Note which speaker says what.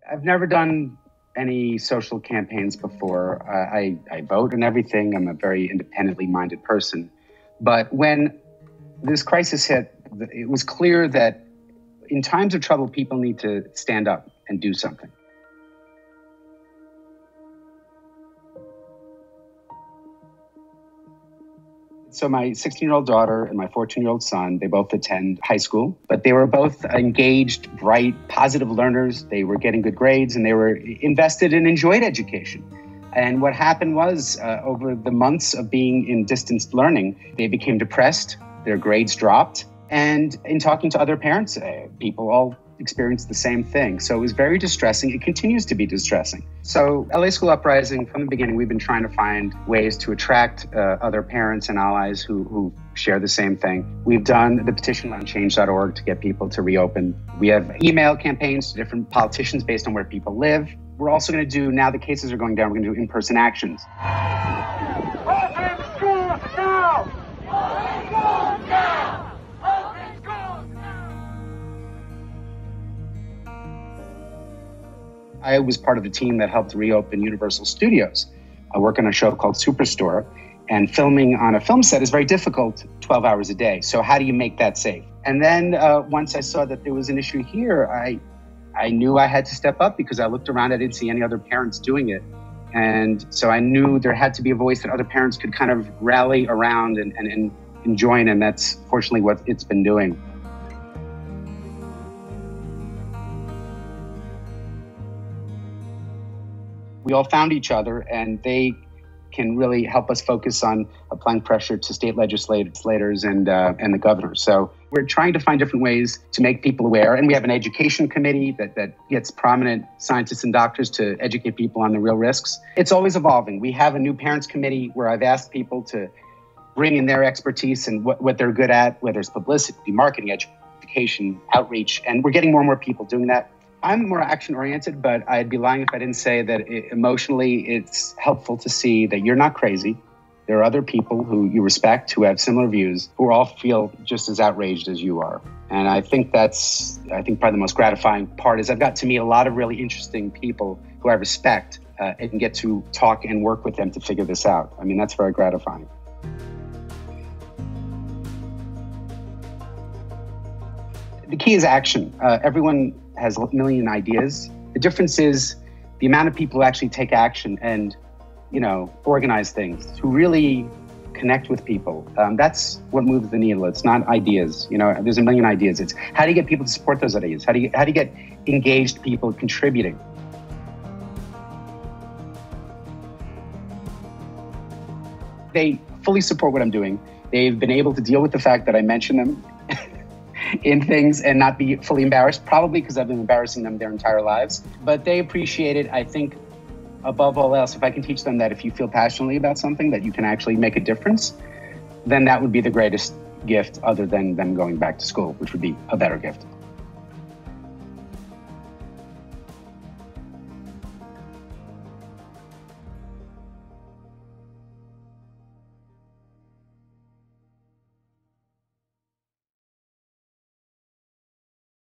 Speaker 1: I've never done any social campaigns before. I vote and everything. I'm a very independently minded person. But when this crisis hit, it was clear that in times of trouble, people need to stand up and do something. So my 16-year-old daughter and my 14-year-old son, they both attend high school, but they were both engaged, bright, positive learners. They were getting good grades and they were invested and enjoyed education. And what happened was over the months of being in distance learning, they became depressed, their grades dropped. And in talking to other parents, people all experienced the same thing. So it was very distressing. It continues to be distressing. So LA School Uprising, from the beginning, we've been trying to find ways to attract other parents and allies who share the same thing. We've done the petition on change.org to get people to reopen. We have email campaigns to different politicians based on where people live. We're also going to do, now the cases are going down, we're going to do in-person actions.
Speaker 2: Open schools now! Open schools now! Open schools now!
Speaker 1: I was part of the team that helped reopen Universal Studios. I work on a show called Superstore, and filming on a film set is very difficult 12 hours a day. So how do you make that safe? And then once I saw that there was an issue here, I knew I had to step up because I looked around, I didn't see any other parents doing it. And so I knew there had to be a voice that other parents could kind of rally around and join, and that's fortunately what it's been doing. We all found each other, and they can really help us focus on applying pressure to state legislators and the governor. So we're trying to find different ways to make people aware. And we have an education committee that gets prominent scientists and doctors to educate people on the real risks. It's always evolving. We have a new parents committee where I've asked people to bring in their expertise and what they're good at, whether it's publicity, marketing, education, outreach. And we're getting more and more people doing that. I'm more action-oriented, but I'd be lying if I didn't say that emotionally it's helpful to see that you're not crazy. There are other people who you respect, who have similar views, who all feel just as outraged as you are. And I think probably the most gratifying part is I've got to meet a lot of really interesting people who I respect and get to talk and work with them to figure this out. I mean, that's very gratifying. The key is action. Everyone has a million ideas. The difference is the amount of people who actually take action and, organize things, who really connect with people. That's what moves the needle. It's not ideas. There's a million ideas. It's how do you get people to support those ideas? How do you get engaged people contributing? They fully support what I'm doing. They've been able to deal with the fact that I mention them in things and not be fully embarrassed, probably because I've been embarrassing them their entire lives. But they appreciate it. I think above all else, if I can teach them that if you feel passionately about something, that you can actually make a difference, then that would be the greatest gift other than them going back to school, which would be a better gift.